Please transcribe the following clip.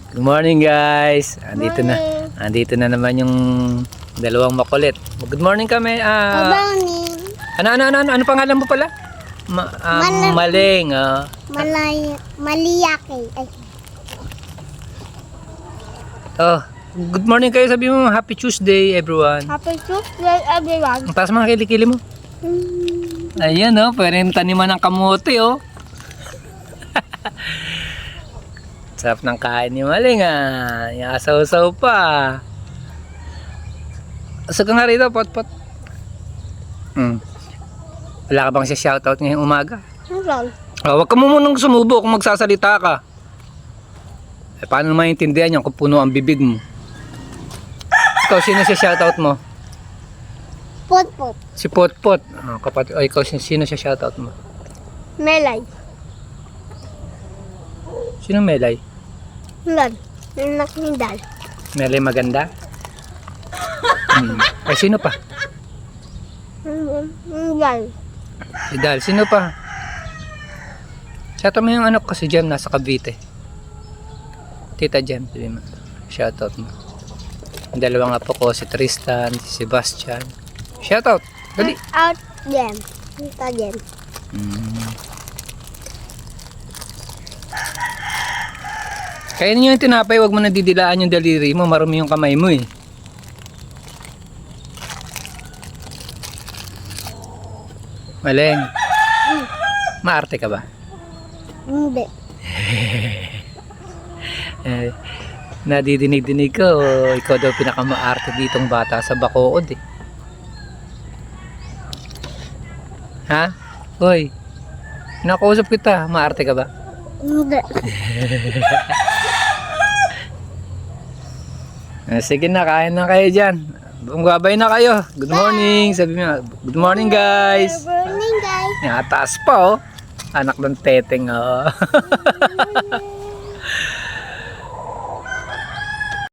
Good morning guys. Andito na naman yung dalawang makulit. Good morning kami. Good morning. Ano pangalan mo pala? Maling. Maliyake. Ay. Oh, good morning kayo. Sabi mo, Happy Tuesday everyone. Happy Tuesday, everyone. Ang taas mga kilikili mo. Ayan oh, pwede taniman ng kamote oh. Sarap ng kain ni Maling ah. Yung asaw-saw pa. Asa ka nga rito, pot-pot. Wala ka bang siya shoutout ngayong umaga? Meron. Wag ka mo munang sumubo kung magsasalita ka. Paano maintindihan yan kung puno ang bibig mo? Ikaw, sino siya shoutout mo? Pot-pot. Si Pot-pot. Kapatid, ikaw, sino siya shoutout mo? Melay. Sino Melay? Meron. Nakindal. Melay maganda? Ay, sino pa? Dal. Si Dal, sino pa? Shoutout mo yung anak ko si Jem, nasa Cavite. Tita Jem, sabi mo. Shoutout mo. Yung dalawang apo ko, si Tristan, si Sebastian. Shoutout, dali. Out them. Ito them. Kaya niyo yung tinapay, wag mo na didilaan yung daliri mo, marumi yung kamay mo eh. Maling. Maarte ka ba? Hindi. Nadidinig-dinig ko, ikaw daw pinakamaarte ditong bata sa Bacood eh. Ha? Hoy, nakausap kita, maarte ka ba? Hindi. Sige na, kain na kayo dyan. Bumabay na kayo. Good morning. Sabi mo, good morning guys. Good morning, guys. Yung taas pa oh. Anak ng teteng oh.